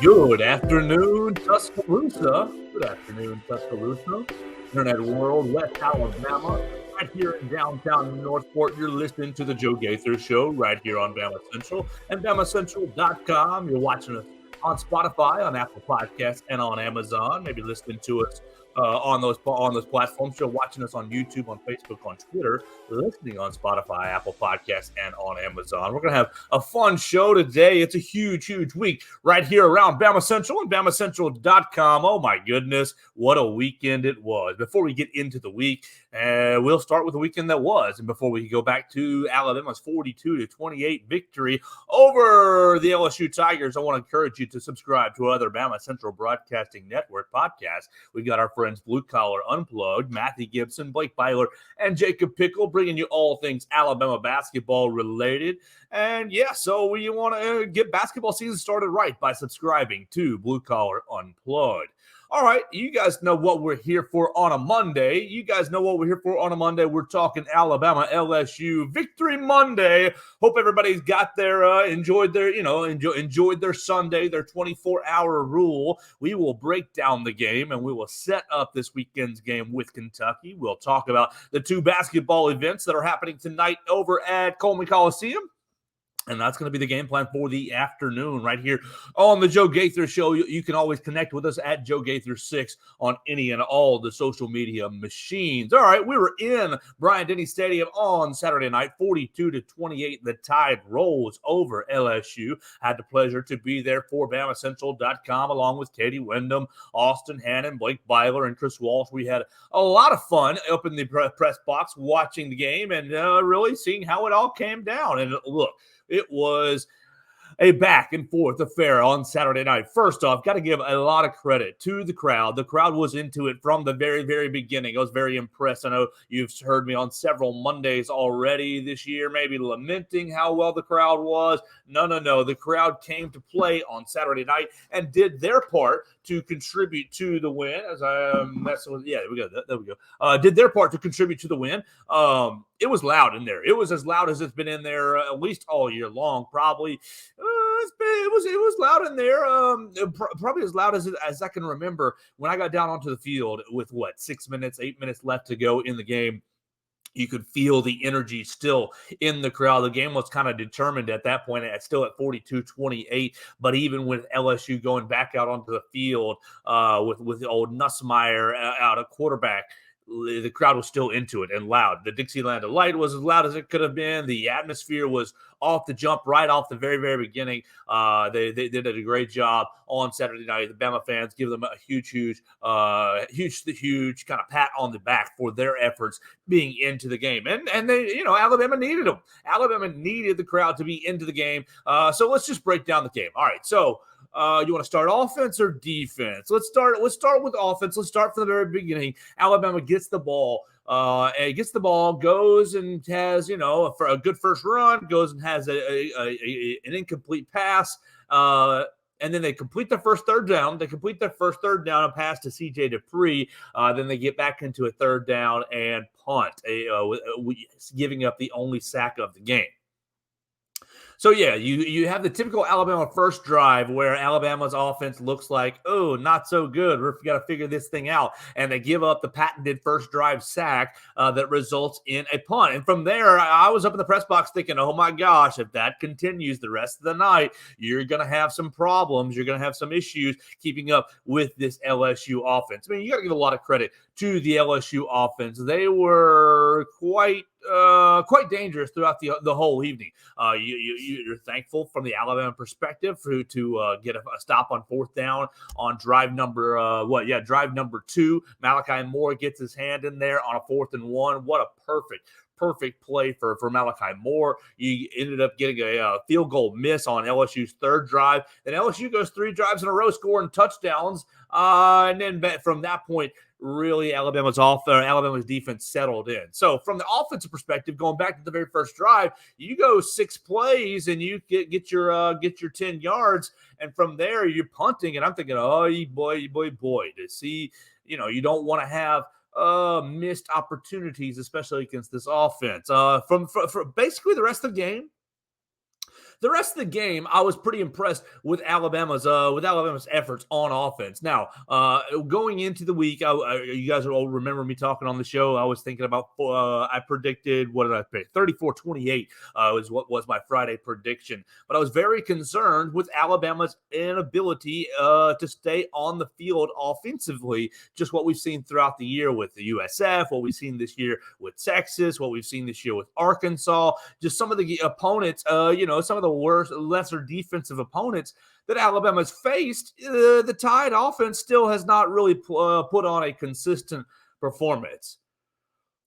Good afternoon, Tuscaloosa. Good afternoon, Tuscaloosa. Internet world, West Alabama, right here in downtown Northport. You're listening to the Joe Gaither Show right here on Bama Central and BamaCentral.com. You're watching us on Spotify, on Apple Podcasts, and on Amazon. Maybe listening to us on those platforms. You're watching us on YouTube, on Facebook, on Twitter, listening on Spotify, Apple Podcasts, and on Amazon. We're gonna have a fun show today. It's a huge week right here around Bama Central and BamaCentral.com. Oh my goodness, what a weekend it was! Before we get into the week, we'll start with the weekend that was, and before we go back to Alabama's 42-28 victory over the LSU Tigers, I want to encourage you to subscribe to other Bama Central Broadcasting Network podcasts. We've got our friends Blue Collar Unplugged, Matthew Gibson, Blake Byler, and Jacob Pickle, bringing you all things Alabama basketball related. And yeah, so we want to get basketball season started right by subscribing to Blue Collar Unplugged. All right, you guys know what we're here for on a Monday. We're talking Alabama LSU Victory Monday. Hope everybody's got their enjoyed their Sunday, their 24-hour rule. We will break down the game and we will set up this weekend's game with Kentucky. We'll talk about the two basketball events that are happening tonight over at Coleman Coliseum. And that's going to be the game plan for the afternoon right here on the Joe Gaither Show. You can always connect with us at Joe Gaither 6 on any and all the social media machines. All right, we were in Bryant-Denny Stadium on Saturday night, 42-28. The Tide rolls over LSU. Had the pleasure to be there for BamaCentral.com along with Katie Wyndham, Austin Hannon, Blake Byler, and Chris Walsh. We had a lot of fun up in the press box watching the game and really seeing how it all came down. And look, it was a back and forth affair on Saturday night. First off, got to give a lot of credit to the crowd. The crowd was into it from the very beginning. I was very impressed. I know you've heard me on several Mondays already this year, maybe lamenting how well the crowd was. No. The crowd came to play on Saturday night and did their part to contribute to the win. There we go. Did their part to contribute to the win. It was loud in there. It was as loud as it's been in there at least all year long. Probably it was loud in there. Probably as loud as I can remember when I got down onto the field with 8 minutes left to go in the game. You could feel the energy still in the crowd. The game was kind of determined at that point. It's still at 42-28. But even with LSU going back out onto the field with old Nussmeier out at quarterback, the crowd was still into it and loud. The Dixieland Delight was as loud as it could have been. The atmosphere was off the jump, right off the very beginning. They did a great job on Saturday night. The Bama fans give them a huge kind of pat on the back for their efforts being into the game. And they, Alabama needed them. Alabama needed the crowd to be into the game. So let's just break down the game. All right, so you want to start offense or defense? Let's start with offense. Let's start from the very beginning. Alabama gets the ball. Goes and has, for a good first run, goes and has an incomplete pass. And then they complete their first third down. A pass to C.J. Dupree. Then they get back into a third down and punt, giving up the only sack of the game. So, yeah, you have the typical Alabama first drive where Alabama's offense looks like, oh, not so good. We've got to figure this thing out. And they give up the patented first drive sack that results in a punt. And from there, I was up in the press box thinking, oh, my gosh, if that continues the rest of the night, you're going to have some problems. You're going to have some issues keeping up with this LSU offense. I mean, you got to give a lot of credit to the LSU offense. They were quite dangerous throughout the whole evening. You're thankful from the Alabama perspective to get a stop on fourth down on drive number 2. Malachi Moore gets his hand in there on a 4th and 1. What a perfect play for Malachi Moore. You ended up getting a field goal miss on LSU's third drive. Then LSU goes 3 drives in a row scoring touchdowns. And then from that point, really Alabama's defense settled in. So from the offensive perspective, going back to the very first drive, you go 6 plays and you get your 10 yards. And from there, you're punting. And I'm thinking, oh, boy, to see, you don't want to have missed opportunities, especially against this offense. From basically the rest of the game, The rest of the game, I was pretty impressed with Alabama's efforts on offense. Now, going into the week, you guys will remember me talking on the show. I was thinking about I predicted, what did I pick? 34-28 was what was my Friday prediction. But I was very concerned with Alabama's inability to stay on the field offensively. Just what we've seen throughout the year with the USF, what we've seen this year with Texas, what we've seen this year with Arkansas. Just some of the opponents, some of the lesser defensive opponents that Alabama's faced, the Tide offense still has not really put on a consistent performance.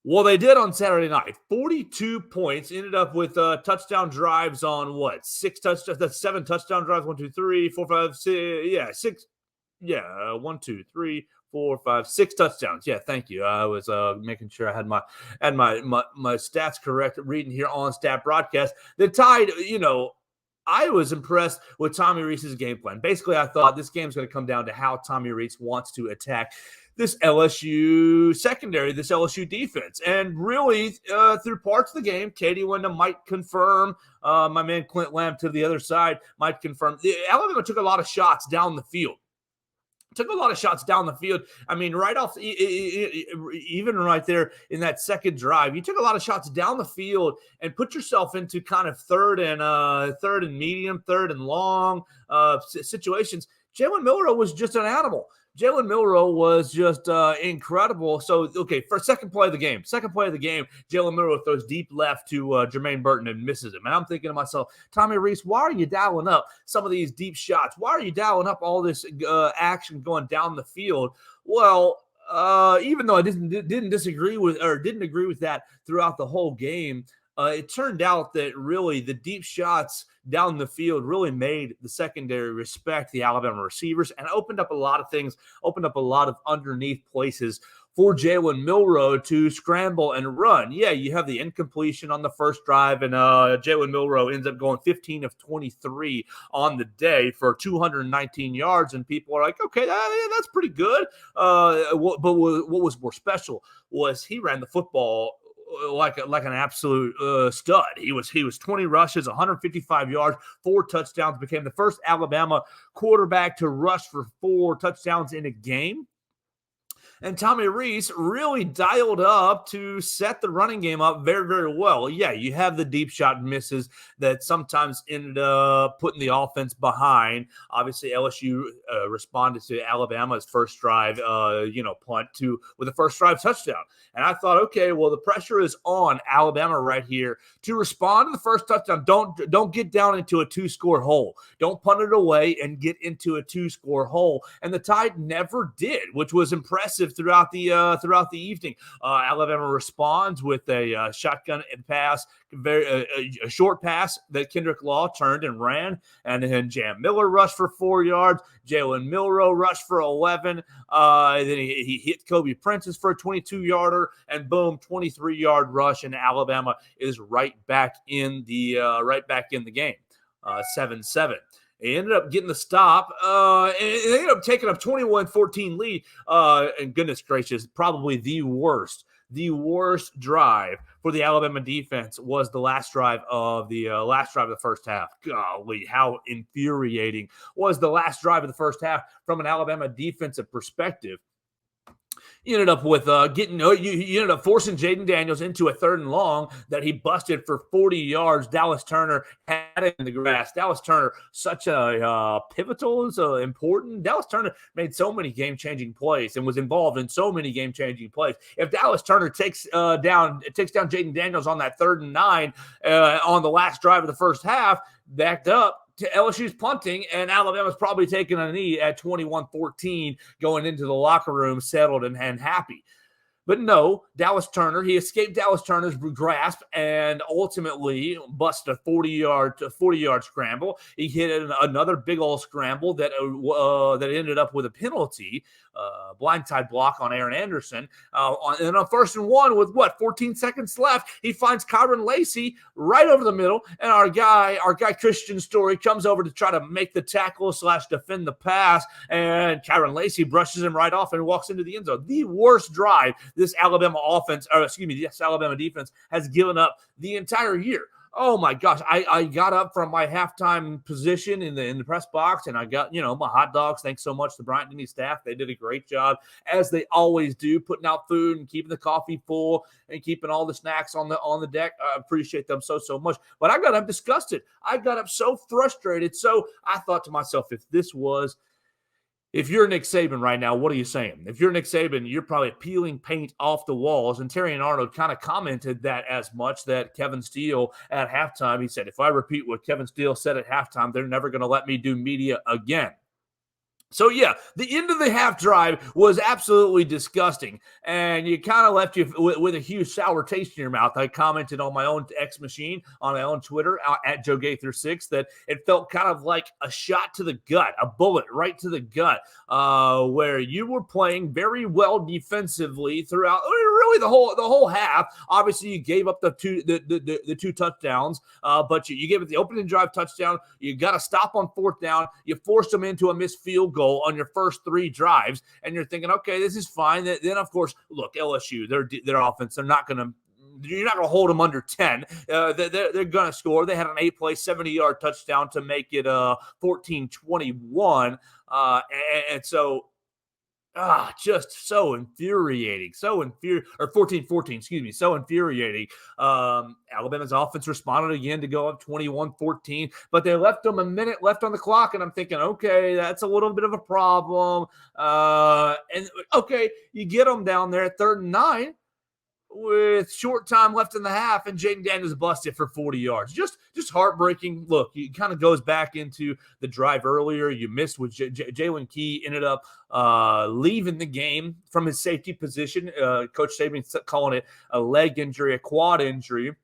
Well, they did on Saturday night. 42 points, ended up with touchdown drives on what? 6 touchdowns. That's 7 touchdown drives. 1, 2, 3, 4, 5, 6. Yeah, 6. Yeah, 1, 2, 3, 4, 5, 6 touchdowns. Yeah, thank you. I was making sure I had my stats correct, reading here on Stat Broadcast. The Tide, I was impressed with Tommy Rees's game plan. Basically, I thought this game's going to come down to how Tommy Rees wants to attack this LSU secondary, this LSU defense. And really, through parts of the game, Katie Wyndham might confirm, my man Clint Lamb to the other side might confirm. Alabama took a lot of shots down the field. I mean, right off, even right there in that second drive, you took a lot of shots down the field and put yourself into kind of third and medium, third and long situations. Jalen Milroe was just an animal. Jalen Milroe was just incredible. So, okay, for second play of the game, Jalen Milroe throws deep left to Jermaine Burton and misses him. And I'm thinking to myself, Tommy Rees, why are you dialing up some of these deep shots? Why are you dialing up all this action going down the field? Well, even though I didn't agree with that throughout the whole game, it turned out that really the deep shots down the field really made the secondary respect the Alabama receivers and opened up a lot of underneath places for Jalen Milroe to scramble and run. Yeah, you have the incompletion on the first drive, and Jalen Milroe ends up going 15 of 23 on the day for 219 yards, and people are like, okay, that's pretty good. But what was more special was he ran the football like an absolute stud. He was 20 rushes, 155 yards, 4 touchdowns, became the first Alabama quarterback to rush for 4 touchdowns in a game. And Tommy Rees really dialed up to set the running game up very, very well. Yeah, you have the deep shot misses that sometimes ended up putting the offense behind. Obviously, LSU responded to Alabama's first drive, punt with a first drive touchdown. And I thought, okay, well, the pressure is on Alabama right here to respond to the first touchdown. Don't get down into a 2-score hole. Don't punt it away and get into a 2-score hole. And the Tide never did, which was impressive throughout the evening. Alabama responds with a shotgun pass, a short pass that Kendrick Law turned and ran, and then Jam Miller rushed for 4 yards. Jalen Milroe rushed for 11. Then he hit Kobe Prentice for a 22-yarder, and boom, 23-yard rush, and Alabama is right back in the game, 7-7. He ended up getting the stop, and they ended up taking a 21-14 lead. And goodness gracious, probably the worst drive for the Alabama defense was the last drive of the first half. Golly, how infuriating was the last drive of the first half from an Alabama defensive perspective. You ended up with you ended up forcing Jaden Daniels into a 3rd and long that he busted for 40 yards. Dallas Turner had it in the grass. Dallas Turner, such a pivotal, important. Dallas Turner made so many game-changing plays and was involved in so many game-changing plays. If Dallas Turner takes down Jaden Daniels on that 3rd and 9 on the last drive of the first half, backed up to LSU's punting, and Alabama's probably taking a knee at 21-14 going into the locker room settled and happy. But no, he escaped Dallas Turner's grasp and ultimately busted a 40-yard scramble. He hit another big old scramble that ended up with a penalty, blindside block on Aaron Anderson. And on 1st and 1 with 14 seconds left, he finds Kyron Lacey right over the middle, and our guy Christian Story comes over to try to make the tackle / defend the pass, and Kyron Lacey brushes him right off and walks into the end zone. The worst drive this Alabama defense has given up the entire year. Oh my gosh. I got up from my halftime position in the press box and I got, my hot dogs. Thanks so much to Bryant Denny staff. They did a great job, as they always do, putting out food and keeping the coffee full and keeping all the snacks on the deck. I appreciate them so much. But I got up disgusted. I got up so frustrated. So I thought to myself, if you're Nick Saban right now, what are you saying? If you're Nick Saban, you're probably peeling paint off the walls. And Terry and Arnold kind of commented that as much, that Kevin Steele at halftime, he said, if I repeat what Kevin Steele said at halftime, they're never going to let me do media again. So, yeah, the end of the half drive was absolutely disgusting, and you kind of left you with a huge sour taste in your mouth. I commented on my own X machine, on my own Twitter, at Joe Gaither 6, that it felt kind of like a shot to the gut, a bullet right to the gut, where you were playing very well defensively throughout really the whole half. Obviously, you gave up the two touchdowns, but you gave it the opening drive touchdown. You got to stop on fourth down. You forced them into a missed field goal on your first three drives, and you're thinking, okay, this is fine. Then, of course, look, LSU, their offense, you're not going to hold them under 10. They're going to score. They had an 8-play, 70-yard touchdown to make it 14-21. And so, just so infuriating. Or 14-14, excuse me. So infuriating. Alabama's offense responded again to go up 21-14, but they left them a minute left on the clock, and I'm thinking, okay, that's a little bit of a problem. And okay, you get them down there at 3rd and 9 with short time left in the half, and Jaden Daniels busted for 40 yards. Just heartbreaking. Look, it kind of goes back into the drive earlier. You missed with Jalen Key, ended up leaving the game from his safety position. Coach Saban calling it a leg injury, a quad injury.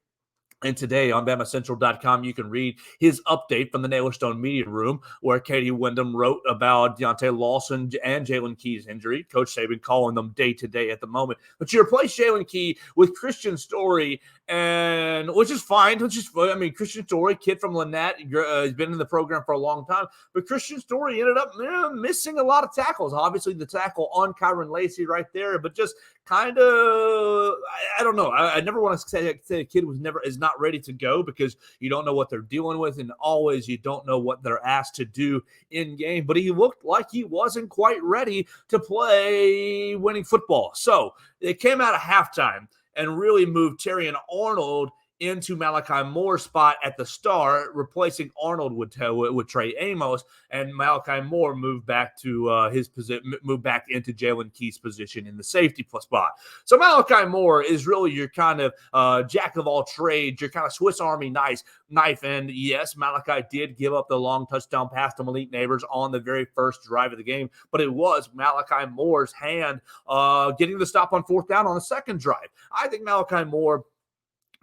And today on BamaCentral.com, you can read his update from the Naylor Stone Media Room, where Katie Wyndham wrote about Deontay Lawson and Jalen Key's injury. Coach Saban calling them day-to-day at the moment. But you replace Jalen Key with Christian Story, and which is fine. Christian Story, kid from Lynette, has been in the program for a long time. But Christian Story ended up missing a lot of tackles. Obviously, the tackle on Kyron Lacey right there, but just kind of, I don't know. I never want to say a kid is not ready to go, because you don't know what they're dealing with, and always you don't know what they're asked to do in game. But he looked like he wasn't quite ready to play winning football. So they came out of halftime and really moved Terry and Arnold into Malachi Moore's spot at the star, replacing Arnold with Trey Amos, and Malachi Moore moved back to his position, moved back into Jalen Key's position in the safety spot. So Malachi Moore is really your kind of jack of all trades, your kind of Swiss Army knife. And yes, Malachi did give up the long touchdown pass to Malik Neighbors on the very first drive of the game, but it was Malachi Moore's hand getting the stop on fourth down on the second drive. I think Malachi Moore,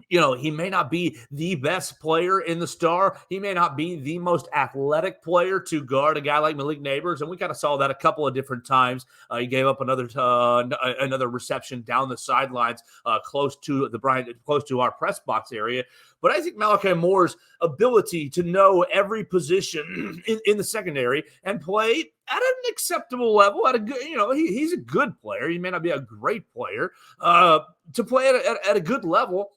he may not be the best player in the star. He may not be the most athletic player to guard a guy like Malik Neighbors, and we kind of saw that a couple of different times. He gave up another reception down the sidelines, close to our press box area. But I think Malachi Moore's ability to know every position in the secondary and play at an acceptable level, at a good, he's a good player. He may not be a great player. To play at a good level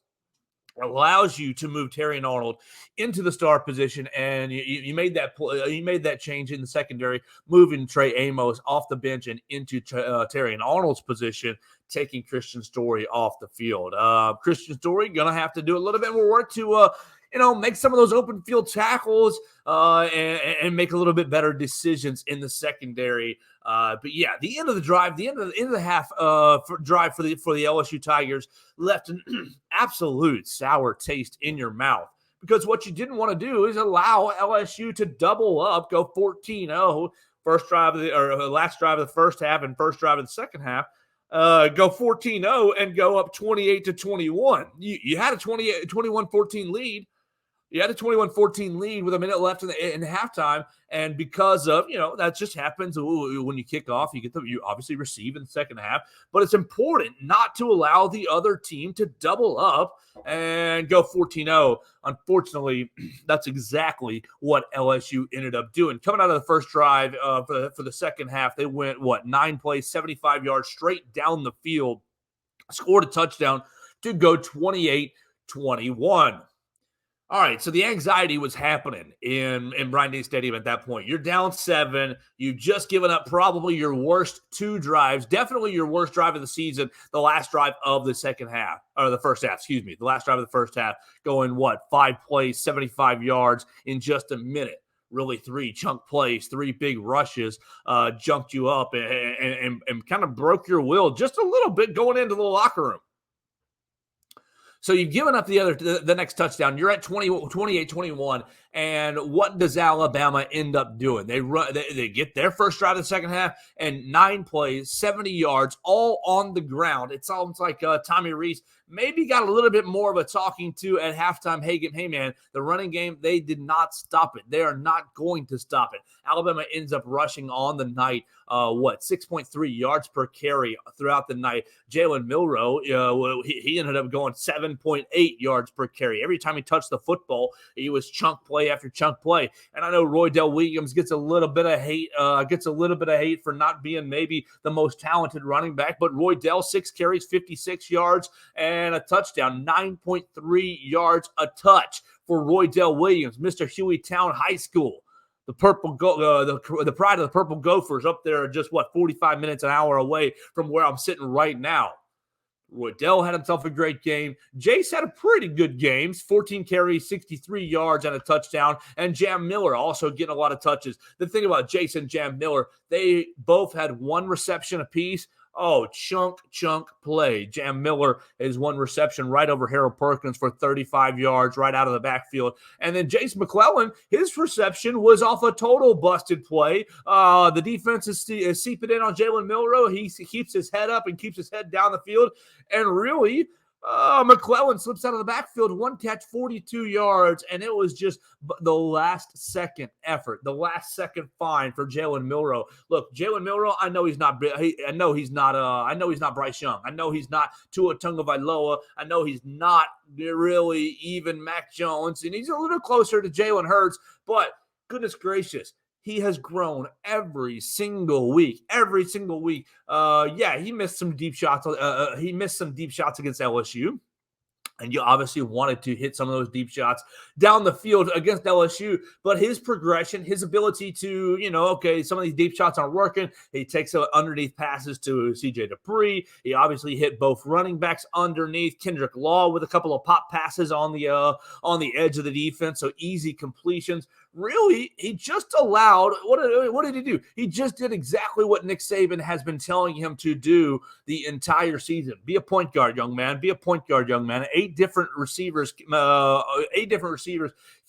allows you to move Terry and Arnold into the star position, and you made that change in the secondary, moving Trey Amos off the bench and into Terry and Arnold's position, taking Christian Story off the field. Christian Story gonna have to do a little bit more work to make some of those open field tackles and make a little bit better decisions in the secondary. But yeah, the end of the drive, the end of the half drive for the LSU Tigers left an absolute sour taste in your mouth, because what you didn't want to do is allow LSU to double up, go 14-0, last drive of the first half and first drive of the second half. Go 14-0 and go up 28-21. You had a 21-14 lead. You had a 21-14 lead with a minute left in halftime, and because of, that just happens when you kick off, you obviously receive in the second half, but it's important not to allow the other team to double up and go 14-0. Unfortunately, that's exactly what LSU ended up doing. Coming out of the first drive for the second half, they went, 9 plays, 75 yards straight down the field, scored a touchdown to go 28-21. All right, so the anxiety was happening in Bryant-Denny Stadium at that point. You're down 7. You've just given up probably your worst 2 drives, definitely your worst drive of the season, the last drive of the second half, or the first half, excuse me, the last drive of the first half, going, 5 plays, 75 yards in just a minute. Really 3 chunk plays, 3 big rushes, jumped you up and kind of broke your will just a little bit going into the locker room. So you've given up the next touchdown. You're at 28-21. And what does Alabama end up doing? They get their first drive of the second half and 9 plays, 70 yards, all on the ground. It sounds like Tommy Rees maybe got a little bit more of a talking to at halftime. Hey man, the running game, they did not stop it. They are not going to stop it. Alabama ends up rushing on the night, 6.3 yards per carry throughout the night. Jalen Milroe, he ended up going 7.8 yards per carry. Every time he touched the football, he was chunk play after chunk play. And I know Roydell Williams gets a little bit of hate for not being maybe the most talented running back, but Roydell, 6 carries, 56 yards, and a touchdown, 9.3 yards a touch for Roydell Williams, Mr. Hueytown High School. The the pride of the Purple Gophers up there, just 45 minutes, an hour away from where I'm sitting right now. Roydell had himself a great game. Jace had a pretty good game, 14 carries, 63 yards, and a touchdown. And Jam Miller also getting a lot of touches. The thing about Jace and Jam Miller, they both had 1 reception apiece. Oh, chunk play. Jam Miller is 1 reception right over Harold Perkins for 35 yards right out of the backfield. And then Jace McClellan, his reception was off a total busted play. The defense is seeping in on Jalen Milroe. He keeps his head up and keeps his head down the field. And really, McClellan slips out of the backfield, 1 catch, 42 yards, and it was just the last second effort, the last second find for Jalen Milroe. Look, Jalen Milroe, I know he's not Bryce Young. I know he's not Tua Tagovailoa. I know he's not really even Mac Jones, and he's a little closer to Jalen Hurts, but goodness gracious, he has grown every single week. He missed some deep shots. He missed some deep shots against LSU. And you obviously wanted to hit some of those deep shots down the field against LSU. But his progression, his ability to, some of these deep shots aren't working. He takes underneath passes to CJ Dupree. He obviously hit both running backs underneath. Kendrick Law with a couple of pop passes on the edge of the defense. So easy completions. Really, he just allowed, what did he do? He just did exactly what Nick Saban has been telling him to do the entire season. Be a point guard, young man. 8 different receivers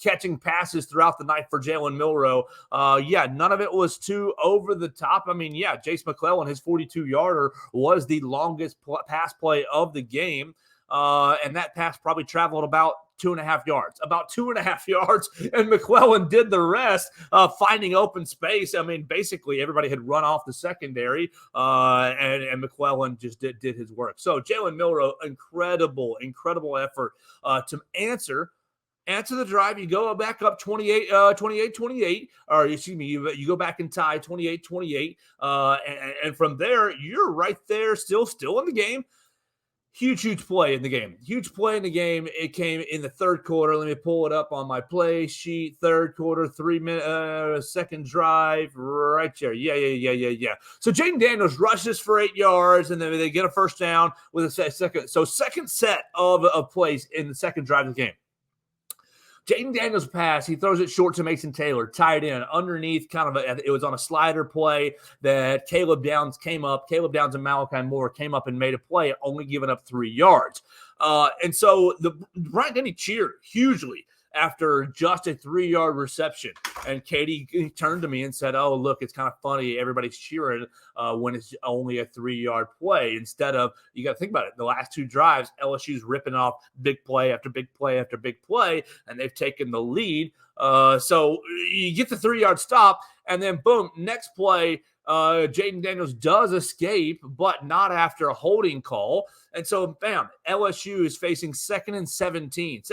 catching passes throughout the night for Jalen Milroe. None of it was too over the top. I mean, Jace McClellan, his 42-yarder was the longest pass play of the game. And that pass probably traveled about 2.5 yards, and McClellan did the rest, finding open space. I mean, basically everybody had run off the secondary, and McClellan just did his work. So Jalen Milroe, incredible effort to answer the drive. You go back up 28, or excuse me, you go back and tie 28-28, and from there you're right there, still in the game. Huge play in the game. It came in the third quarter. Let me pull it up on my play sheet. Third quarter, 3 minute, second drive, right there. Yeah. So Jaden Daniels rushes for 8 yards, and then they get a first down with a second. So second set of plays in the second drive of the game. Jaden Daniels pass, he throws it short to Mason Taylor, tied in underneath, it was on a slider play that Caleb Downs and Malachi Moore came up and made a play, only giving up 3 yards. And so the Bryant-Denny cheered hugely after just a 3-yard reception. And Katie turned to me and said, "Oh, look, it's kind of funny. Everybody's cheering when it's only a 3-yard play. Instead of, you got to think about it, the last 2 drives, LSU's ripping off big play after big play after big play, and they've taken the lead. So you get the 3-yard stop, and then boom, next play, Jaden Daniels does escape, but not after a holding call. And so, bam, LSU is facing 2nd and 17.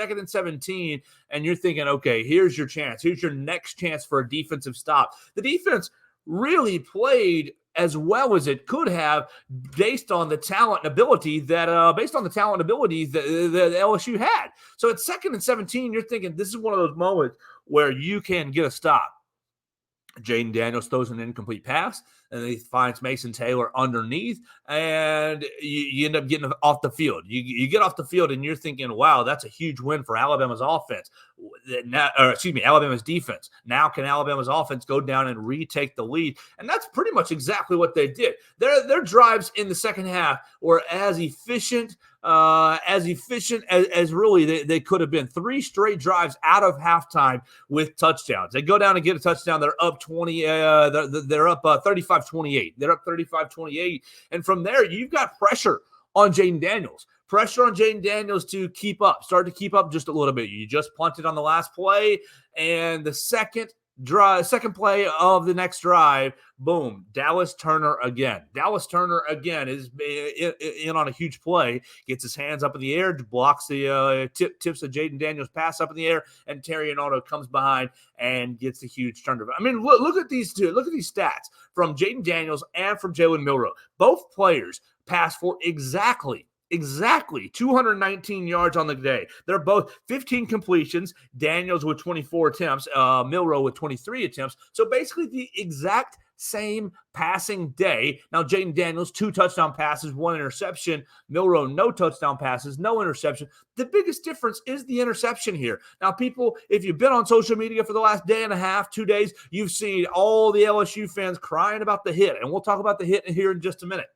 And you're thinking, okay, here's your chance. Here's your next chance for a defensive stop. The defense really played as well as it could have based on the talent and ability that LSU had. So at 2nd and 17, you're thinking this is one of those moments where you can get a stop. Jaden Daniels throws an incomplete pass, and he finds Mason Taylor underneath, and you end up getting off the field. You get off the field, and you're thinking, wow, that's a huge win for Alabama's offense. Alabama's defense. Now can Alabama's offense go down and retake the lead? And that's pretty much exactly what they did. Their drives in the second half were as efficient as really they could have been. 3 straight drives out of halftime with touchdowns. They go down and get a touchdown. They're up 20. They're up 35-28. They're up 35-28, and from there you've got pressure on Jaden Daniels. Pressure on Jaden Daniels to start to keep up just a little bit. You just punted on the last play, and the second play of the next drive, boom, Dallas Turner again. Dallas Turner again is in on a huge play, gets his hands up in the air, blocks the tips of Jaden Daniels' pass up in the air, and Terry Arnaldo comes behind and gets a huge turnover. I mean, look at these two. Look at these stats from Jaden Daniels and from Jalen Milroe. Both players passed for exactly 219 yards on the day. They're both 15 completions, Daniels with 24 attempts, Milroe with 23 attempts. So basically the exact same passing day. Now, Jaden Daniels, 2 touchdown passes, 1 interception. Milroe, no touchdown passes, no interception. The biggest difference is the interception here. Now, people, if you've been on social media for the last day and a half, 2 days, you've seen all the LSU fans crying about the hit. And we'll talk about the hit here in just a minute.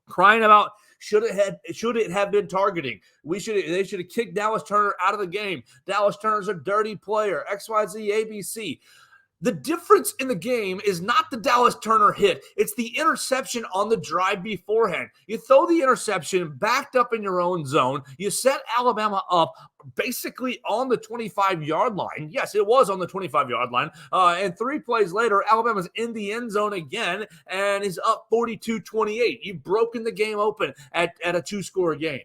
Crying about should it have been targeting? They should have kicked Dallas Turner out of the game. Dallas Turner's a dirty player. XYZ ABC. The difference in the game is not the Dallas Turner hit. It's the interception on the drive beforehand. You throw the interception backed up in your own zone. You set Alabama up basically on the 25-yard line. Yes, it was on the 25-yard line. And 3 plays later, Alabama's in the end zone again and is up 42-28. You've broken the game open at a 2-score game.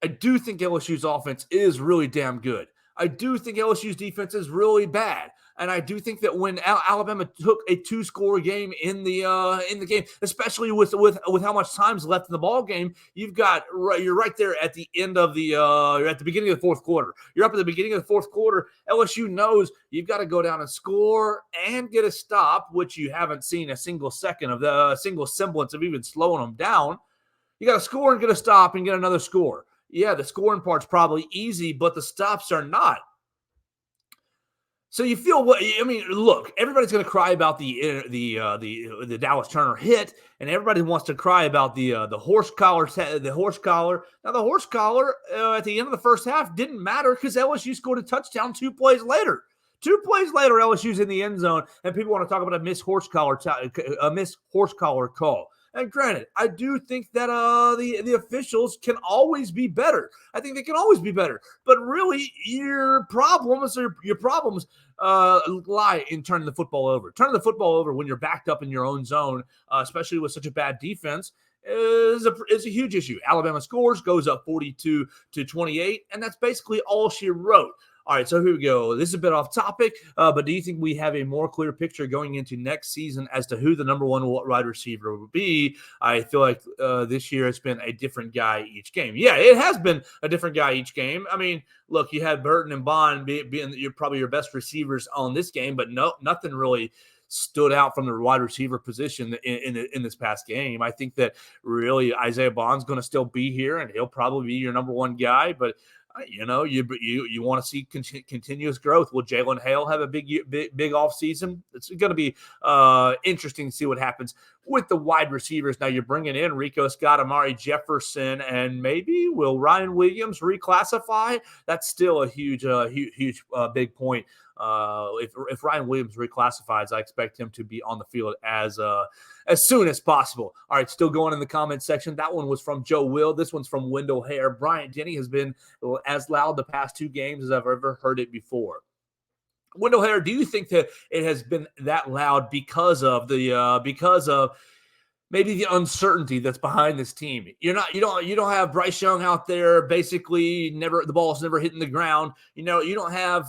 I do think LSU's offense is really damn good. I do think LSU's defense is really bad. And I do think that when Alabama took a 2-score game in the game, especially with how much time's left in the ball game, you're right there at the end of you're at the beginning of the fourth quarter. You're up at the beginning of the fourth quarter. LSU knows you've got to go down and score and get a stop, which you haven't seen a single semblance of even slowing them down. You got to score and get a stop and get another score. Yeah, the scoring part's probably easy, but the stops are not. So you feel look, everybody's going to cry about the Dallas Turner hit, and everybody wants to cry about the horse collar. The horse collar. Now the horse collar at the end of the first half didn't matter because LSU scored a touchdown 2 plays later. 2 plays later, LSU's in the end zone, and people want to talk about a missed horse collar call. And granted, I do think that the officials can always be better. I think they can always be better. But really, your problems lie in turning the football over. Turning the football over when you're backed up in your own zone, especially with such a bad defense, is a huge issue. Alabama scores, goes up 42-28, and that's basically all she wrote. All right, so here we go. This is a bit off topic, but do you think we have a more clear picture going into next season as to who the number 1 wide receiver will be? I feel like this year it's been a different guy each game. Yeah, it has been a different guy each game. I mean, look, you had Burton and Bond being probably your best receivers on this game, but nothing really stood out from the wide receiver position in this past game. I think that really Isaiah Bond's going to still be here, and he'll probably be your number 1 guy, but you want to see continuous growth. Will Jalen Hale have a big off season? It's going to be interesting to see what happens with the wide receivers. Now you're bringing in Rico Scott, Amari Jefferson, and maybe will Ryan Williams reclassify? That's still a huge big point. If Ryan Williams reclassifies, I expect him to be on the field as soon as possible. All right, still going in the comment section. That one was from Joe Will. This one's from Wendell Hare. Bryant Denny has been as loud the past 2 games as I've ever heard it before. Wendell Hare, do you think that it has been that loud because of maybe the uncertainty that's behind this team? You don't have Bryce Young out there basically the ball's never hitting the ground. You don't have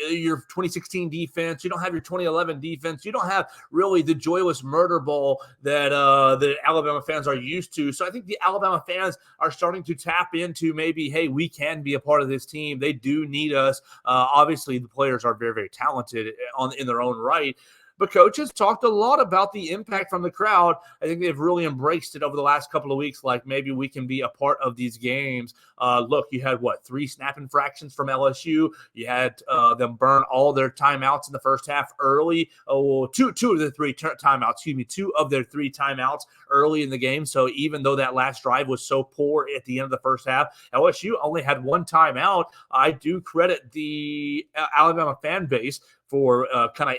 your 2016 defense. You don't have your 2011 defense. You don't have really the joyless murder ball that the Alabama fans are used to. So I think the Alabama fans are starting to tap into maybe, hey, we can be a part of this team. They do need us. Obviously, the players are very, very talented in their own right. But Coach has talked a lot about the impact from the crowd. I think they've really embraced it over the last couple of weeks, like maybe we can be a part of these games. Look, you had, 3 snap infractions from LSU. You had them burn all their timeouts in the first half early. Two of the 3 timeouts, 2 of their 3 timeouts early in the game. So even though that last drive was so poor at the end of the first half, LSU only had 1 timeout. I do credit the Alabama fan base for kind of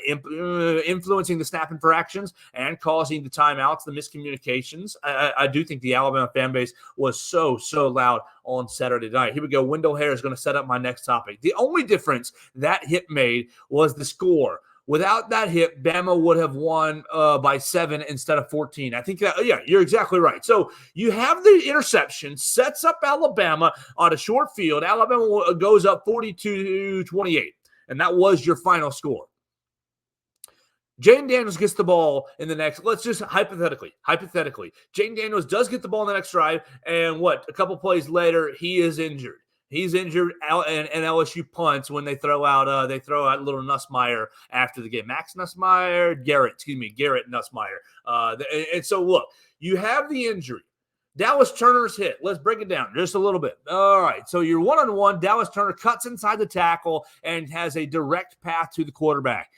influencing the snap infractions and causing the timeouts, the miscommunications. I do think the Alabama fan base was so loud on Saturday night. Here we go. Wendell Hare is going to set up my next topic. The only difference that hit made was the score. Without that hit, Bama would have won by 7 instead of 14. I think that, yeah, you're exactly right. So you have the interception, sets up Alabama on a short field. Alabama goes up 42-28. And that was your final score. Jayden Daniels gets the ball in the next, let's just hypothetically, Jayden Daniels does get the ball in the next drive, and a couple plays later, he is injured. He's injured, and LSU punts when they throw out little Nussmeier after the game. Garrett Nussmeier. And so, look, you have the injury. Dallas Turner's hit. Let's break it down just a little bit. All right, so you're one-on-one. Dallas Turner cuts inside the tackle and has a direct path to the quarterback.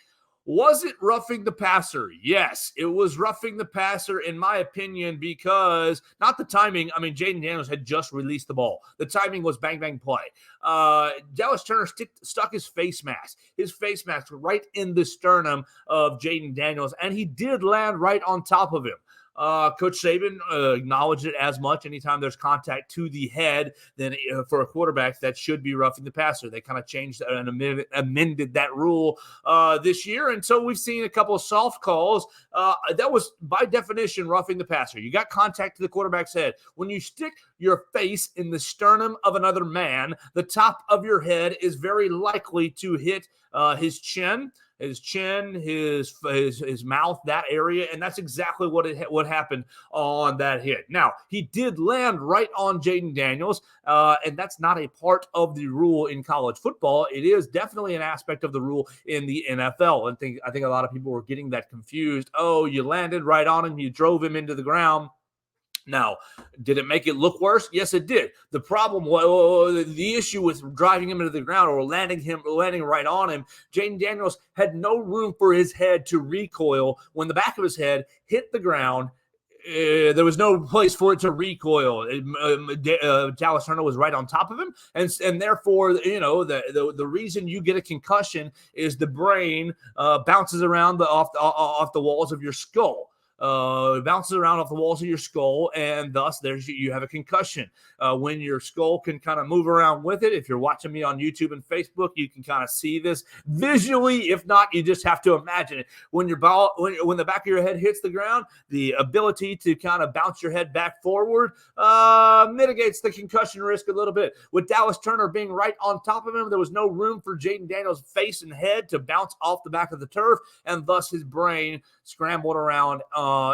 Was it roughing the passer? Yes, it was roughing the passer, in my opinion, because not the timing. I mean, Jayden Daniels had just released the ball. The timing was bang, bang play. Dallas Turner stuck his face mask right in the sternum of Jayden Daniels, and he did land right on top of him. Coach Saban acknowledged it as much. Anytime there's contact to the head, then for a quarterback, that should be roughing the passer. They kind of changed and amended that rule this year. And so we've seen a couple of soft calls. That was, by definition, roughing the passer. You got contact to the quarterback's head. When you stick your face in the sternum of another man, the top of your head is very likely to hit his chin, his mouth, that area, and that's exactly what happened on that hit. Now, he did land right on Jayden Daniels, and that's not a part of the rule in college football. It is definitely an aspect of the rule in the NFL, and I think a lot of people were getting that confused. Oh, you landed right on him, you drove him into the ground. Now, did it make it look worse? Yes, it did. The problem was the issue with driving him into the ground or landing right on him. Jayden Daniels had no room for his head to recoil. When the back of his head hit the ground, there was no place for it to recoil. Dallas Turner was right on top of him, and therefore, the reason you get a concussion is the brain bounces around off the walls of your skull. Bounces around off the walls of your skull, and thus you have a concussion. When your skull can kind of move around with it, if you're watching me on YouTube and Facebook, you can kind of see this visually. If not, you just have to imagine it. When the back of your head hits the ground, the ability to kind of bounce your head back forward mitigates the concussion risk a little bit. With Dallas Turner being right on top of him, there was no room for Jayden Daniels' face and head to bounce off the back of the turf, and thus his brain scrambled around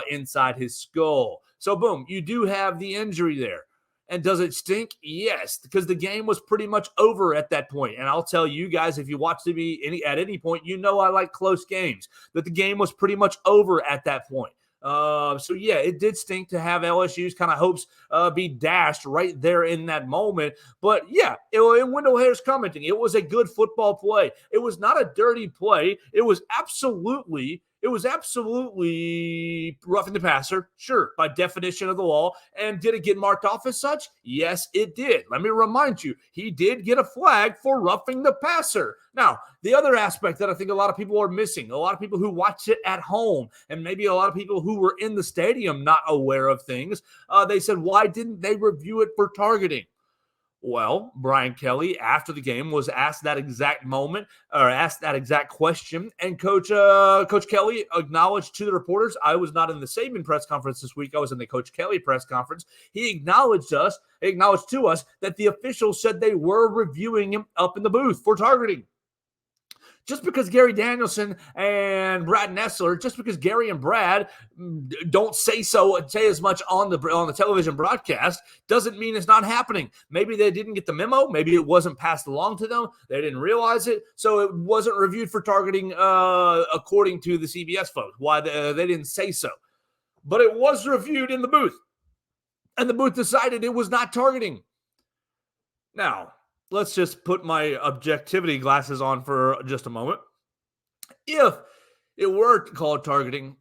inside his skull. So boom, you do have the injury there. And does it stink? Yes, because the game was pretty much over at that point. And I'll tell you guys, if you watch TV at any point, you know I like close games, that the game was pretty much over at that point. So yeah, it did stink to have LSU's kind of hopes be dashed right there in that moment. But yeah, Wendell Hare's commenting, it was a good football play. It was not a dirty play. It was absolutely roughing the passer, sure, by definition of the law. And did it get marked off as such? Yes, it did. Let me remind you, he did get a flag for roughing the passer. Now, the other aspect that I think a lot of people are missing, a lot of people who watch it at home, and maybe a lot of people who were in the stadium not aware of things, they said, why didn't they review it for targeting? Well, Brian Kelly, after the game, was asked that exact question, and Coach Kelly acknowledged to the reporters, I was not in the Saban press conference this week, I was in the Coach Kelly press conference. He acknowledged to us that the officials said they were reviewing him up in the booth for targeting. Just because Gary Danielson and Brad Nessler, just because Gary and Brad don't say as much on the television broadcast, doesn't mean it's not happening. Maybe they didn't get the memo. Maybe it wasn't passed along to them. They didn't realize it, so it wasn't reviewed for targeting, according to the CBS folks. Why they didn't say so, but it was reviewed in the booth, and the booth decided it was not targeting. Now, let's just put my objectivity glasses on for just a moment. If it were called targeting,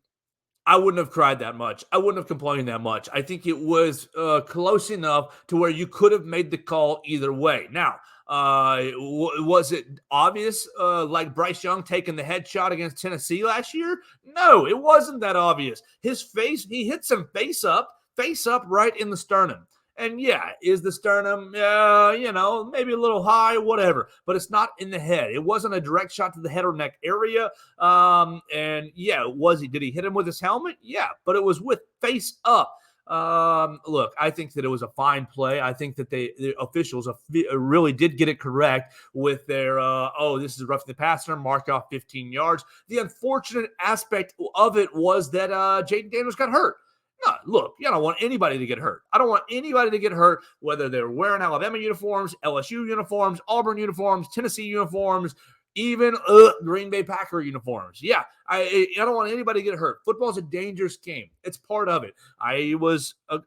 I wouldn't have cried that much. I wouldn't have complained that much. I think it was close enough to where you could have made the call either way. Now, was it obvious, like Bryce Young taking the headshot against Tennessee last year? No, it wasn't that obvious. His face, he hits him face up right in the sternum. And yeah, is the sternum, maybe a little high, whatever, but it's not in the head. It wasn't a direct shot to the head or neck area. And yeah, did he hit him with his helmet? Yeah, but it was with face up. Look, I think that it was a fine play. I think that the officials really did get it correct with their, this is roughing the passer, mark off 15 yards. The unfortunate aspect of it was that Jayden Daniels got hurt. No, look, you don't want anybody to get hurt. I don't want anybody to get hurt, whether they're wearing Alabama uniforms, LSU uniforms, Auburn uniforms, Tennessee uniforms, even Green Bay Packer uniforms. Yeah, I don't want anybody to get hurt. Football's a dangerous game. It's part of it. I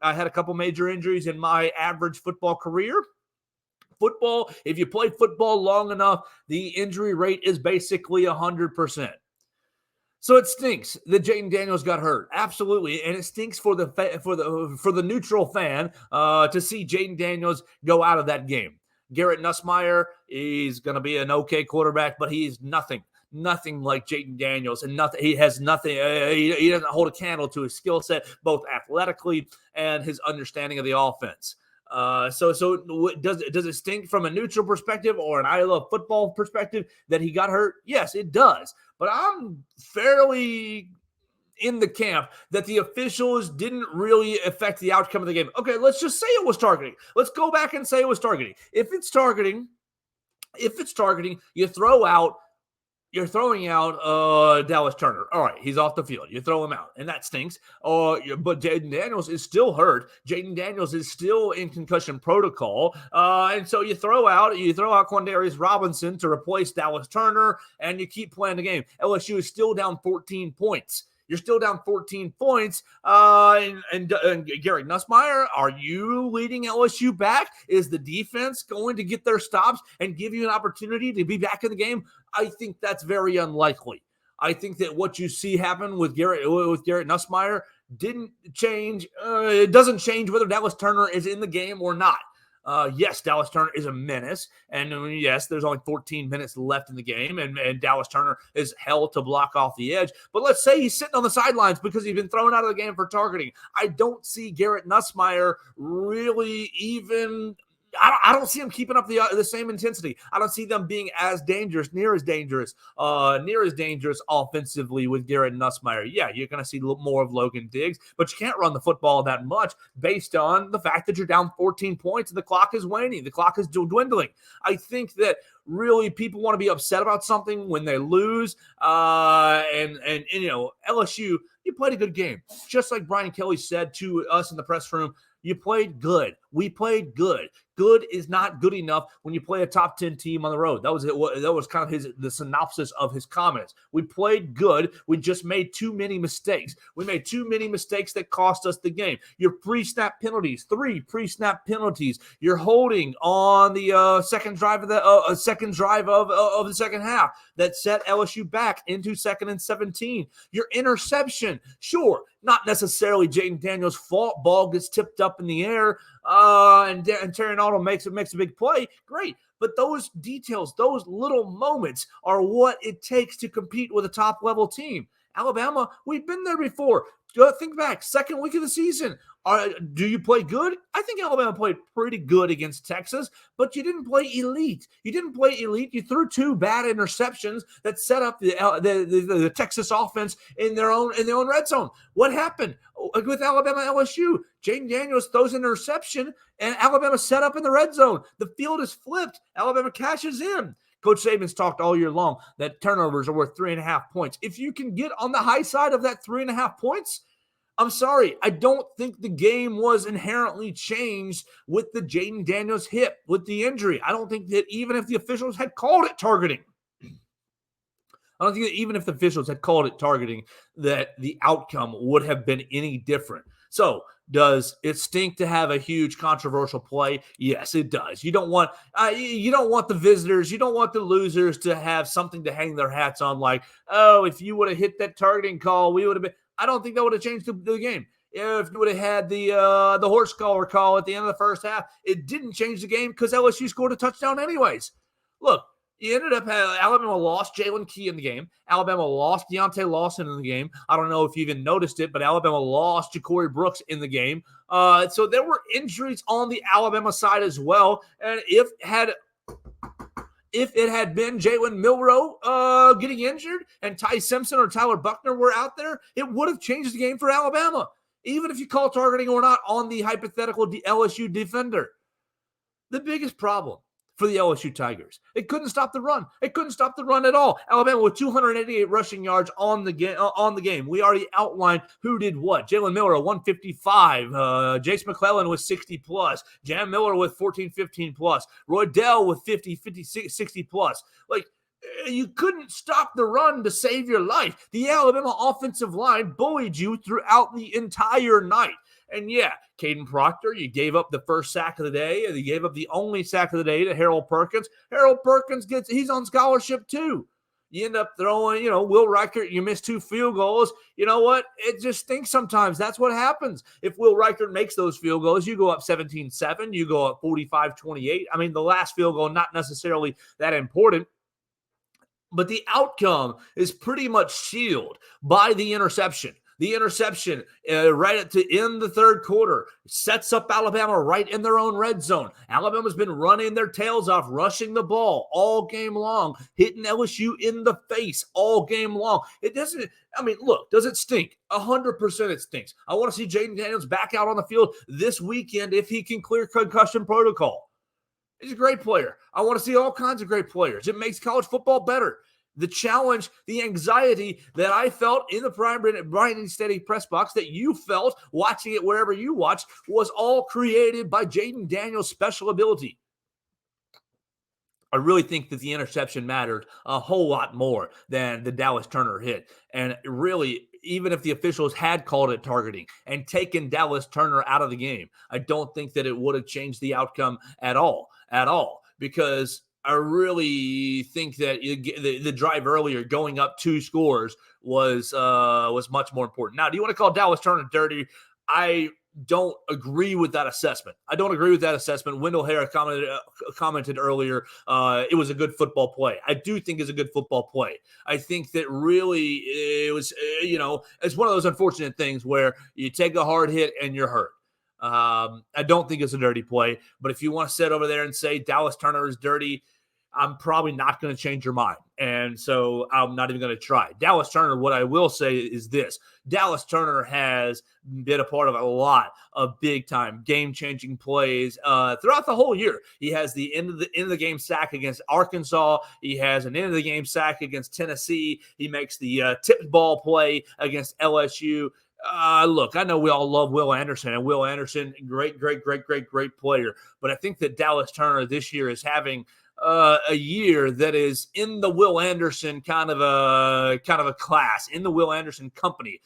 had a couple major injuries in my average football career. Football, if you play football long enough, the injury rate is basically 100%. So it stinks that Jayden Daniels got hurt, absolutely, and it stinks for the neutral fan to see Jayden Daniels go out of that game. Garrett Nussmeier is going to be an okay quarterback, but he's nothing like Jayden Daniels, and nothing. He has nothing. He doesn't hold a candle to his skill set, both athletically and his understanding of the offense. So does it stink from a neutral perspective or an I love football perspective that he got hurt? Yes, it does. But I'm fairly in the camp that the officials didn't really affect the outcome of the game. Okay, let's just say it was targeting. Let's go back and say it was targeting. If it's targeting, you're throwing out Dallas Turner. All right, he's off the field. You throw him out, and that stinks. But Jayden Daniels is still hurt. Jayden Daniels is still in concussion protocol. And so you throw out Quandarius Robinson to replace Dallas Turner, and you keep playing the game. LSU is still down 14 points. You're still down 14 points. And Gary Nussmeier, are you leading LSU back? Is the defense going to get their stops and give you an opportunity to be back in the game? I think that's very unlikely. I think that what you see happen with Garrett Nussmeier didn't change. It doesn't change whether Dallas Turner is in the game or not. Yes, Dallas Turner is a menace, and yes, there's only 14 minutes left in the game, and Dallas Turner is held to block off the edge. But let's say he's sitting on the sidelines because he's been thrown out of the game for targeting. I don't see Garrett Nussmeier really even – I don't see him keeping up the same intensity. I don't see them being near as dangerous offensively with Garrett Nussmeier. Yeah, you're going to see more of Logan Diggs, but you can't run the football that much based on the fact that you're down 14 points and the clock is waning. The clock is dwindling. I think that really people want to be upset about something when they lose. And LSU, you played a good game. Just like Brian Kelly said to us in the press room, you played good. We played good. Good is not good enough when you play a top 10 team on the road. That was kind of the synopsis of his comments. We played good. We just made too many mistakes. We made too many mistakes that cost us the game. Your pre-snap penalties, 3 pre-snap penalties. You're holding on the second drive of the second half that set LSU back into 2nd and 17. Your interception, sure, not necessarily Jayden Daniels' fault. Ball gets tipped up in the air, and Terry Arnold makes a big play. Great. But those details, those little moments are what it takes to compete with a top-level team. Alabama, we've been there before. Think back, second week of the season. Do you play good? I think Alabama played pretty good against Texas, but you didn't play elite. You threw 2 bad interceptions that set up the Texas offense in their own red zone. What happened with Alabama LSU? Jayden Daniels throws an interception, and Alabama set up in the red zone. The field is flipped. Alabama cashes in. Coach Saban's talked all year long that turnovers are worth 3.5 points. If you can get on the high side of that 3.5 points, I'm sorry, I don't think the game was inherently changed with the Jaden Daniels hip, with the injury. I don't think that even if the officials had called it targeting, I don't think that even if the officials had called it targeting, that the outcome would have been any different. So, does it stink to have a huge controversial play? Yes, it does. You don't want the visitors, you don't want the losers to have something to hang their hats on, like, oh, if you would have hit that targeting call, we would have been. I don't think that would have changed the game. If you would have had the horse collar call at the end of the first half, it didn't change the game because LSU scored a touchdown anyways. Look, you ended up Alabama lost Jalen Key in the game. Alabama lost Deontay Lawson in the game. I don't know if you even noticed it, but Alabama lost Ja'Cory Brooks in the game. So there were injuries on the Alabama side as well. And if it had been Jalen Milroe getting injured and Ty Simpson or Tyler Buckner were out there, it would have changed the game for Alabama, even if you call targeting or not on the hypothetical LSU defender. The biggest problem for the LSU Tigers, it couldn't stop the run. It couldn't stop the run at all. Alabama with 288 rushing yards on the game. We already outlined who did what. Jalen Milroe, 155. Jace McClellan with 60 plus. Jam Miller with 14, 15 plus. Roydell with 50, 60 plus. Like, you couldn't stop the run to save your life. The Alabama offensive line bullied you throughout the entire night. And yeah, Caden Proctor, you gave up the first sack of the day, and you gave up the only sack of the day to Harold Perkins. Harold Perkins he's on scholarship too. You end up throwing, Will Reichert, you miss 2 field goals. You know what? It just stinks sometimes. That's what happens. If Will Reichert makes those field goals, you go up 17-7, you go up 45-28. I mean, the last field goal, not necessarily that important. But the outcome is pretty much sealed by the interception. The interception right to end the third quarter sets up Alabama right in their own red zone. Alabama's been running their tails off, rushing the ball all game long, hitting LSU in the face all game long. Does it stink? 100% it stinks. I want to see Jaden Daniels back out on the field this weekend if he can clear concussion protocol. He's a great player. I want to see all kinds of great players. It makes college football better. The challenge, the anxiety that I felt in the Brian and Steady press box, that you felt watching it wherever you watched, was all created by Jaden Daniels' special ability. I really think that the interception mattered a whole lot more than the Dallas Turner hit. And really, even if the officials had called it targeting and taken Dallas Turner out of the game, I don't think that it would have changed the outcome at all, because I really think that the drive earlier, going up 2 scores, was much more important. Now, do you want to call Dallas Turner dirty? I don't agree with that assessment. Wendell Harris commented earlier, it was a good football play. I do think it's a good football play. I think that really it was, it's one of those unfortunate things where you take a hard hit and you're hurt. I don't think it's a dirty play, but if you want to sit over there and say Dallas Turner is dirty, I'm probably not going to change your mind. And so I'm not even going to try. Dallas Turner, what I will say is this. Dallas Turner has been a part of a lot of big-time, game-changing plays throughout the whole year. He has the end of the game sack against Arkansas. He has an end-of-the-game sack against Tennessee. He makes the tipped ball play against LSU. Look, I know we all love Will Anderson, and Will Anderson, great player. But I think that Dallas Turner this year is having a year that is in the Will Anderson kind of a class, in the Will Anderson company.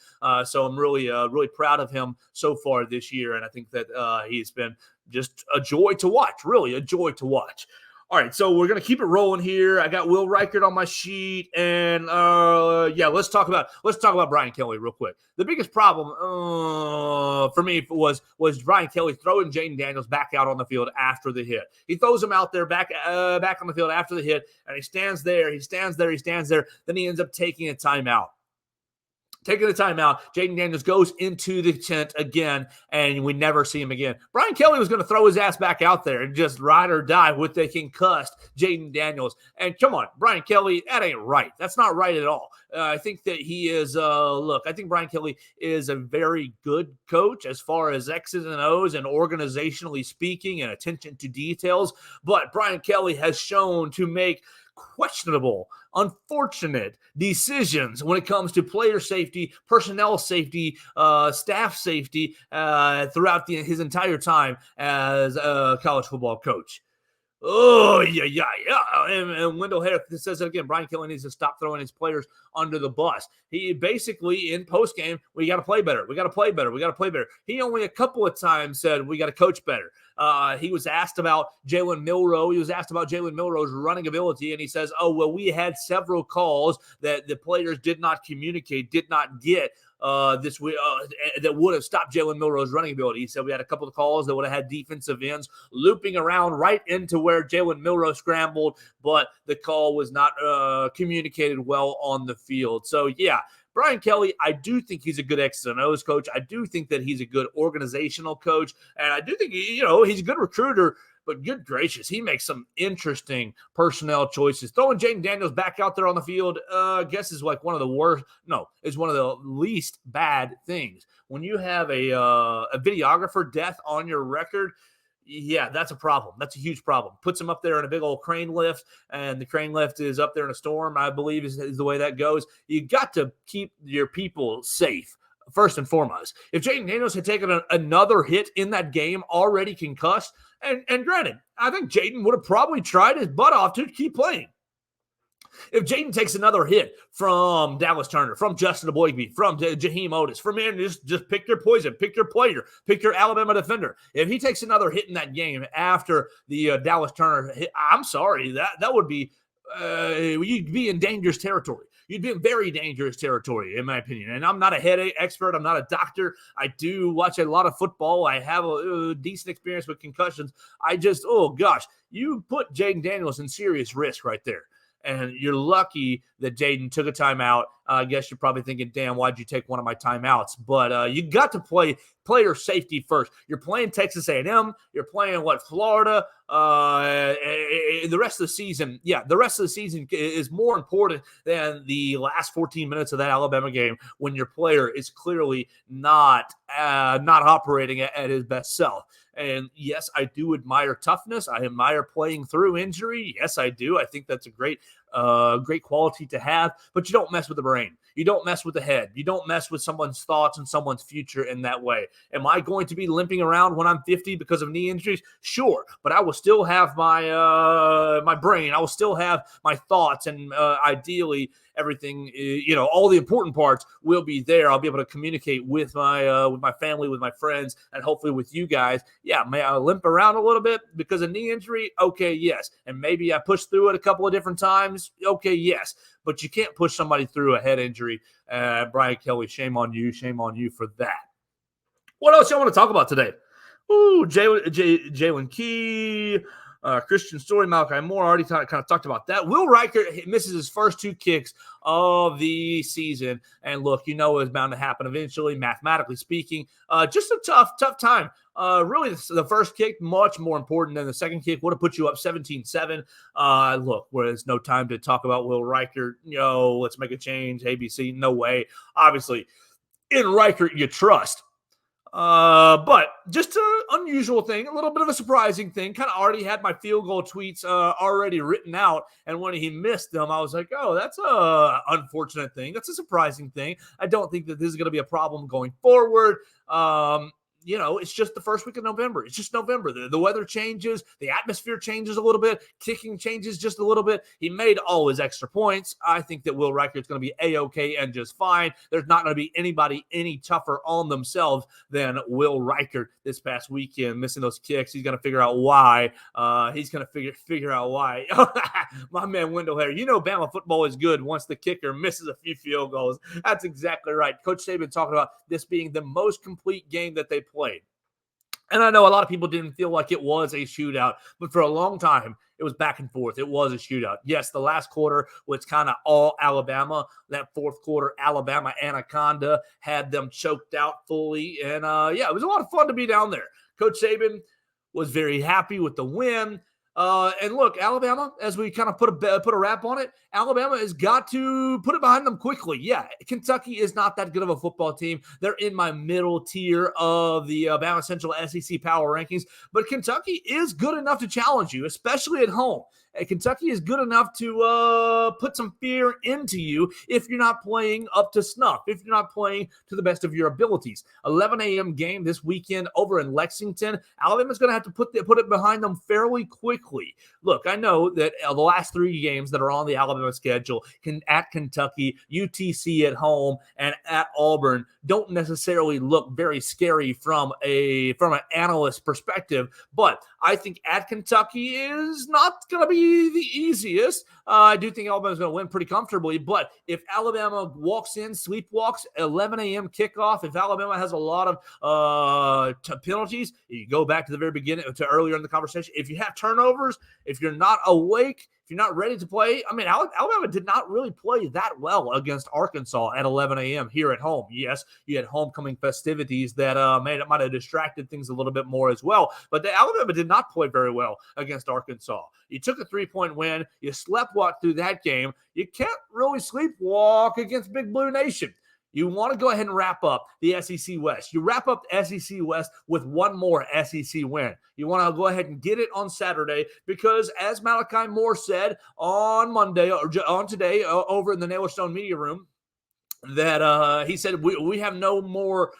So I'm really proud of him so far this year, and I think that he's been just a joy to watch. Really, a joy to watch. All right, so we're gonna keep it rolling here. I got Will Reichert on my sheet, and let's talk about Brian Kelly real quick. The biggest problem for me was Brian Kelly throwing Jaden Daniels back out on the field after the hit. He throws him out there back on the field after the hit, and he stands there. Then he ends up taking a timeout. Jaden Daniels goes into the tent again, and we never see him again. Brian Kelly was going to throw his ass back out there and just ride or die with the concussed Jaden Daniels. And come on, Brian Kelly, that ain't right. That's not right at all. I think that he is, I think Brian Kelly is a very good coach as far as X's and O's and organizationally speaking and attention to details. But Brian Kelly has shown to make questionable, unfortunate decisions when it comes to player safety, personnel safety, staff safety throughout his entire time as a college football coach. Oh, yeah. And Wendell Harris says it again. Brian Kelly needs to stop throwing his players under the bus. He basically, in postgame, we got to play better. We got to play better. We got to play better. He only a couple of times said we got to coach better. He was asked about Jalen Milroe. He was asked about Jalen Milroe's running ability, and he says, oh, well, we had several calls that the players did not communicate, did not get this week that would have stopped Jalen Milroe's running ability. He said we had a couple of calls that would have had defensive ends looping around right into where Jalen Milroe scrambled, but the call was not communicated well on the field. So, yeah, Brian Kelly, I do think he's a good X's and O's coach. I do think that he's a good organizational coach, and I do think, he's a good recruiter. But good gracious, he makes some interesting personnel choices. Throwing Jaden Daniels back out there on the field, I guess is like one of the worst. No, is one of the least bad things. When you have a videographer death on your record, yeah, that's a problem. That's a huge problem. Puts him up there in a big old crane lift, and the crane lift is up there in a storm, I believe is the way that goes. You got to keep your people safe. First and foremost, if Jaden Daniels had taken another hit in that game, already concussed, and granted, I think Jaden would have probably tried his butt off to keep playing. If Jaden takes another hit from Dallas Turner, from Justin Aboigbe, from Jaheim Otis, from just pick your poison, pick your player, pick your Alabama defender. If he takes another hit in that game after the Dallas Turner hit, I'm sorry, that would be you'd be in dangerous territory. You'd be in very dangerous territory, in my opinion. And I'm not a headache expert. I'm not a doctor. I do watch a lot of football. I have a decent experience with concussions. Oh gosh, you put Jaden Daniels in serious risk right there. And you're lucky that Jaden took a timeout. I guess you're probably thinking, damn, why'd you take one of my timeouts? But you got to play player safety first. You're playing Texas A&M. You're playing, Florida. The rest of the season, the rest of the season is more important than the last 14 minutes of that Alabama game when your player is clearly not operating at his best self. And yes, I do admire toughness. I admire playing through injury. Yes, I do. I think that's a great quality to have, but you don't mess with the brain. You don't mess with the head. You don't mess with someone's thoughts and someone's future in that way. Am I going to be limping around when I'm 50 because of knee injuries? Sure, but I will still have my brain. I will still have my thoughts, and ideally everything, all the important parts will be there. I'll be able to communicate with my family, with my friends, and hopefully with you guys. Yeah, may I limp around a little bit because of knee injury? Okay, yes. And maybe I pushed through it a couple of different times? Okay, yes. But you can't push somebody through a head injury. Brian Kelly, shame on you. Shame on you for that. What else y'all want to talk about today? Ooh, Jalen Key, Christian Story, Malachi Moore, already kind of talked about that. Will Riker misses his first two kicks of the season. And look, it was bound to happen eventually, mathematically speaking. Just a tough time. Really, the first kick, much more important than the second kick. Would have put you up 17-7. Look, there's no time to talk about Will Riker. Let's make a change. ABC, no way. Obviously, in Riker, you trust. But just an unusual thing, a little bit of a surprising thing. Kind of already had my field goal tweets already written out, and when he missed them, I was like, oh, that's a unfortunate thing. That's a surprising thing. I don't think that this is going to be a problem going forward. It's just the first week of November. It's just November. The weather changes. The atmosphere changes a little bit. Kicking changes just a little bit. He made all his extra points. I think that Will Riker is going to be A-okay and just fine. There's not going to be anybody any tougher on themselves than Will Riker this past weekend, missing those kicks. He's going to figure out why. He's going to figure out why. My man Wendell Harris. Bama football is good once the kicker misses a few field goals. That's exactly right. Coach Saban talking about this being the most complete game that they played. And I know a lot of people didn't feel like it was a shootout, but for a long time, it was back and forth. It was a shootout. Yes, the last quarter was kind of all Alabama. That fourth quarter, Alabama Anaconda had them choked out fully. And, it was a lot of fun to be down there. Coach Saban was very happy with the win. And look, Alabama, as we kind of put a wrap on it, Alabama has got to put it behind them quickly. Yeah, Kentucky is not that good of a football team. They're in my middle tier of the BamaCentral SEC power rankings, but Kentucky is good enough to challenge you, especially at home. Kentucky is good enough to put some fear into you if you're not playing up to snuff, if you're not playing to the best of your abilities. 11 a.m. game this weekend over in Lexington. Alabama's going to have to put it behind them fairly quickly. Look, I know that the last 3 games that are on the Alabama schedule at Kentucky, UTC at home, and at Auburn don't necessarily look very scary from an analyst perspective, but I think at Kentucky is not going to be the easiest. I do think Alabama's going to win pretty comfortably, but if Alabama walks in, sleepwalks, 11 a.m. kickoff, if Alabama has a lot of penalties, you go back to the very beginning, to earlier in the conversation. If you have turnovers, if you're not awake, if you're not ready to play, I mean, Alabama did not really play that well against Arkansas at 11 a.m. here at home. Yes, you had homecoming festivities that might have distracted things a little bit more as well, but Alabama did not play very well against Arkansas. You took a 3-point win. You sleptwalked through that game. You can't really sleepwalk against Big Blue Nation. You want to go ahead and wrap up the SEC West. You wrap up the SEC West with one more SEC win. You want to go ahead and get it on Saturday because, as Malachi Moore said on Monday, or on today, over in the Naylor Stone Media Room, that he said we have no more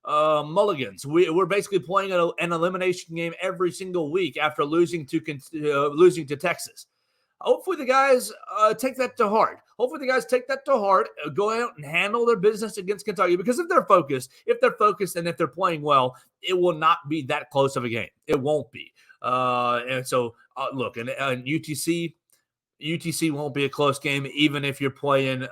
mulligans. We're basically playing an elimination game every single week after losing to Texas. Hopefully the guys take that to heart. Go out and handle their business against Kentucky, because if they're focused and if they're playing well, it will not be that close of a game. It won't be. And so, look, and UTC won't be a close game, even if you're playing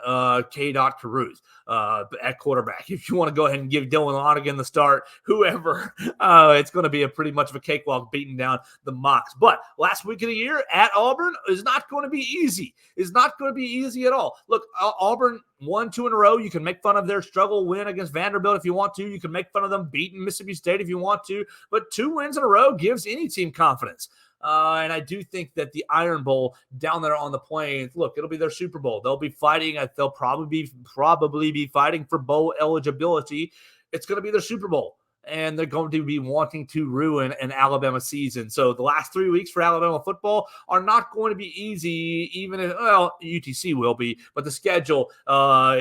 K. Caruth at quarterback. If you want to go ahead and give Dylan Lonergan the start, whoever, it's going to be a pretty much of a cakewalk beating down the Mocs. But last week of the year at Auburn is not going to be easy. It's not going to be easy at all. Look, Auburn won 2 in a row. You can make fun of their struggle win against Vanderbilt if you want to. You can make fun of them beating Mississippi State if you want to. But 2 wins in a row gives any team confidence. And I do think that the Iron Bowl down there on the Plains, look, it'll be their Super Bowl. They'll be fighting. They'll probably be fighting for bowl eligibility. It's going to be their Super Bowl, and they're going to be wanting to ruin an Alabama season. So the last 3 weeks for Alabama football are not going to be easy, even if, UTC will be, but the schedule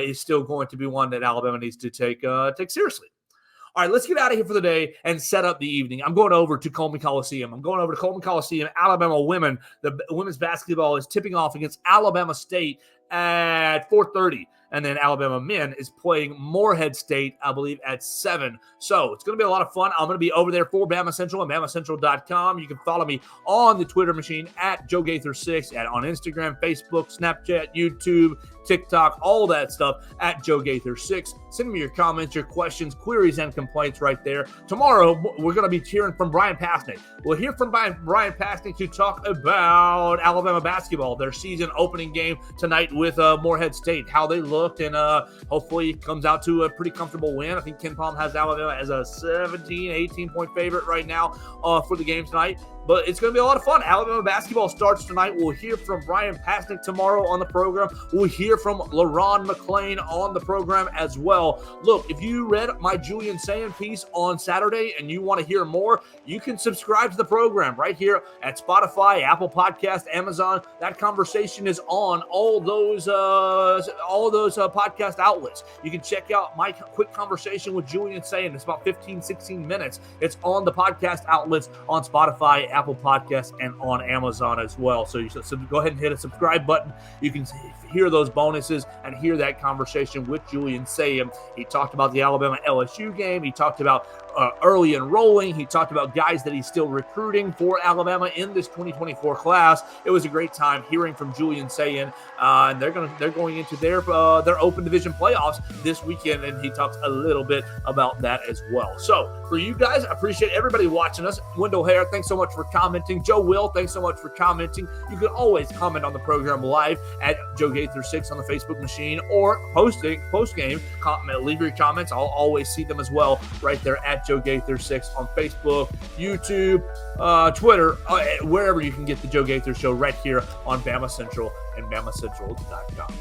is still going to be one that Alabama needs to take seriously. All right, let's get out of here for the day and set up the evening. I'm going over to Coleman Coliseum. Alabama women. The women's basketball is tipping off against Alabama State at 4:30. And then Alabama men is playing Morehead State, I believe, at 7. So it's going to be a lot of fun. I'm going to be over there for BamaCentral and BamaCentral.com. You can follow me on the Twitter machine at Joe Gaither 6, on Instagram, Facebook, Snapchat, YouTube, TikTok, all that stuff at Joe Gaither 6. Send me your comments, your questions, queries, and complaints right there. Tomorrow, we're going to be hearing from Brian Pasnick. We'll hear from Brian Pasnick to talk about Alabama basketball, their season opening game tonight with Morehead State, how they looked, and hopefully it comes out to a pretty comfortable win. I think Ken Palm has Alabama as a 17, 18-point favorite right now for the game tonight. But it's going to be a lot of fun. Alabama basketball starts tonight. We'll hear from Brian Pasnick tomorrow on the program. We'll hear from LaRon McClain on the program as well. Look, if you read my Julian Sayin piece on Saturday and you want to hear more, you can subscribe to the program right here at Spotify, Apple Podcast, Amazon. That conversation is on all those podcast outlets. You can check out my quick conversation with Julian Sayin. It's about 15, 16 minutes. It's on the podcast outlets on Spotify, Apple Podcasts, and on Amazon as well. So go ahead and hit a subscribe button. You can hear those bonuses and hear that conversation with Julian Sayin. He talked about the Alabama LSU game. He talked about early enrolling. He talked about guys that he's still recruiting for Alabama in this 2024 class. It was a great time hearing from Julian Sayin, and they're going into their open division playoffs this weekend, and he talks a little bit about that as well. So for you guys, I appreciate everybody watching us. Wendell Hare, thanks so much for commenting. Joe Will, thanks so much for commenting. You can always comment on the program live at Joe Gaither6 on the Facebook machine, or post game, leave your comments. I'll always see them as well right there at Joe Gaither6 on Facebook, YouTube, Twitter, wherever you can get the Joe Gaither Show, right here on BamaCentral and BamaCentral.com.